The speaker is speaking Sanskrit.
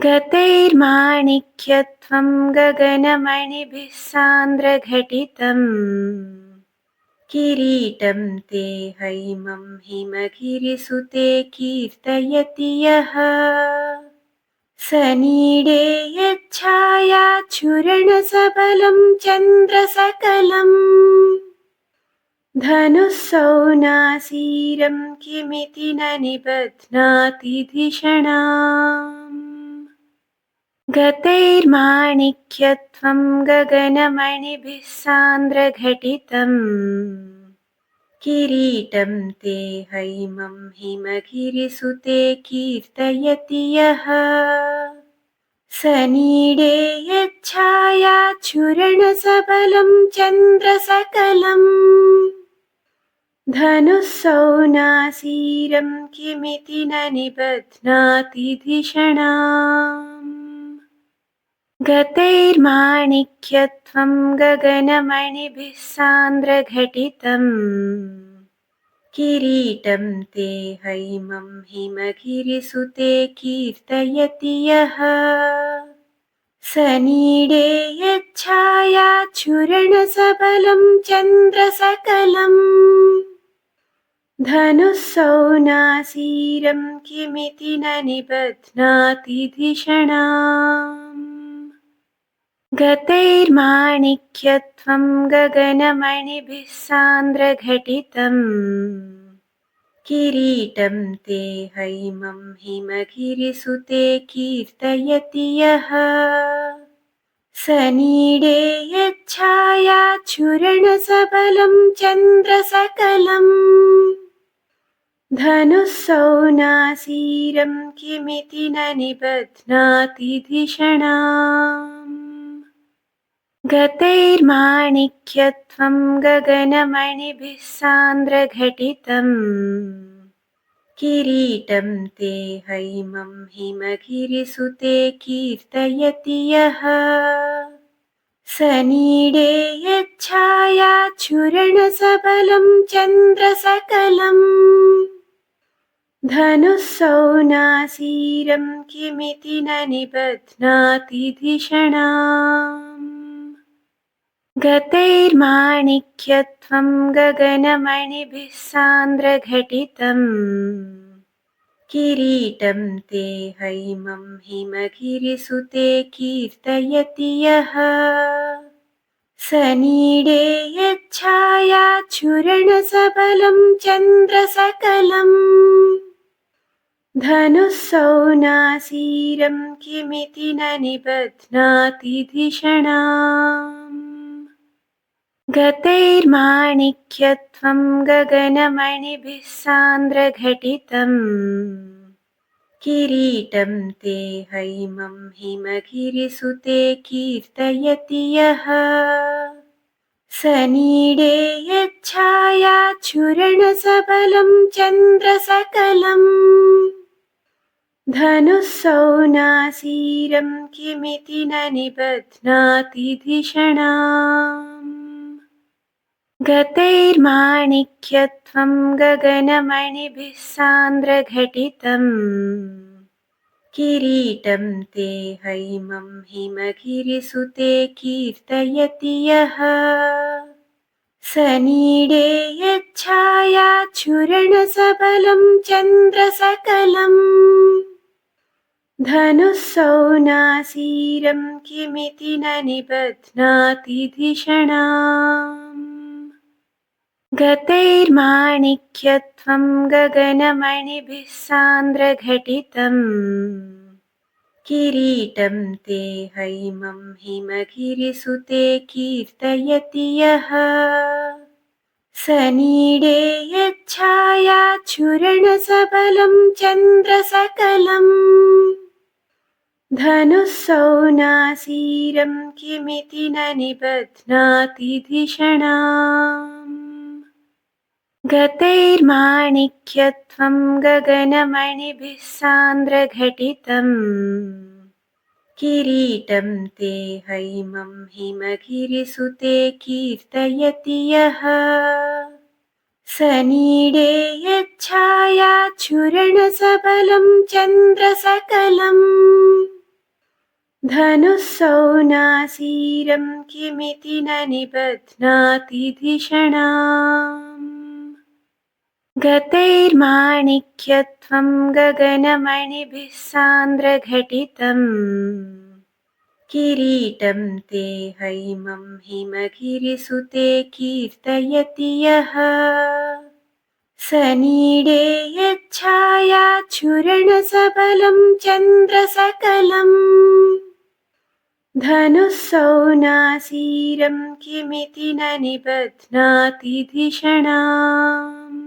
गतैर्माणिक्यत्वं गगनमणिभिः सान्द्रघटितम् किरीटं ते हैमं हिमगिरिसुते कीर्तयति यः स नीडे यच्छायाच्छुरणसबलं चन्द्रसकलम् धनुः सौनासीरं किमिति न निबध्नाति धिषणाम् गतैर्माणिक्यत्वं गगनमणिभिः सान्द्रघटितम् किरीटं ते हैमं हिमगिरिसुते कीर्तयति यः स नीडे यच्छायाच्छुरणसबलं चन्द्रसकलम् धनुः सौनासीरं किमिति न निबध्नाति धिषणाम् गतैर्माणिक्यत्वं गगनमणिभिः सान्द्रघटितम् किरीटं ते हैमं हिमगिरिसुते कीर्तयति यः स नीडे यच्छायाच्छुरणसबलं चन्द्रसकलम् धनुः सौनासीरं किमिति न निबध्नाति धिषणाम् गतैर्माणिक्यत्वं गगनमणिभिः सान्द्रघटितम् किरीटं ते हैमं हिमगिरिसुते कीर्तयति यः स नीडे यच्छायाच्छुरणसबलं चन्द्रसकलम् धनुः सौनासीरं किमिति न निबध्नाति धिषणाम् गतैर्माणिक्यत्वं गगनमणिभिः सान्द्रघटितम् किरीटं ते हैमं हिमगिरिसुते कीर्तयति यः स नीडे यच्छायाच्छुरणसबलं चन्द्रसकलम् धनुः सौनासीरं किमिति न निबध्नाति धिषणाम् गतैर्माणिक्यत्वं गगनमणिभिः सान्द्रघटितम् किरीटं ते हैमं हिमगिरिसुते कीर्तयति यः स नीडे यच्छायाच्छुरणसबलं चन्द्रसकलम् धनुः सौनासीरं किमिति न निबध्नाति धिषणाम् गतैर्माणिक्यत्वं गगनमणिभिः सान्द्रघटितम् किरीटं ते हैमं हिमगिरिसुते कीर्तयति यः स नीडे यच्छायाच्छुरणसबलं चन्द्रसकलम् धनुः सौनासीरं किमिति न निबध्नाति धिषणाम् गतैर्माणिक्यत्वं गगनमणिभिः सान्द्रघटितम् किरीटं ते हैमं हिमगिरिसुते कीर्तयति यः स नीडे यच्छायाच्छुरणसबलं चन्द्रसकलम् धनुः सौनासीरं किमिति न निबध्नाति धिषणाम् गतैर्माणिक्यत्वं गगनमणिभिः सान्द्रघटितम् किरीटं ते हैमं हिमगिरिसुते कीर्तयति यः स नीडे यच्छायाच्छुरणसबलं चन्द्रसकलम् धनुः सौनासीरं किमिति न निबध्नाति धिषणाम् गतैर्माणिक्यत्वं गगनमणिभिः सान्द्रघटितम् किरीटं ते हैमं हिमगिरिसुते कीर्तयति यः स नीडे यच्छायाच्छुरणसबलं चन्द्रसकलम् धनुः सौनासीरं किमिति न निबध्नाति धिषणाम् गतैर्माणिक्यत्वं गगनमणिभिः सान्द्रघटितम् किरीटं ते हैमं हिमगिरिसुते कीर्तयति यः स नीडे यच्छायाच्छुरणसबलं चन्द्रसकलम् धनुः सौनासीरं किमिति न निबध्नाति धिषणाम्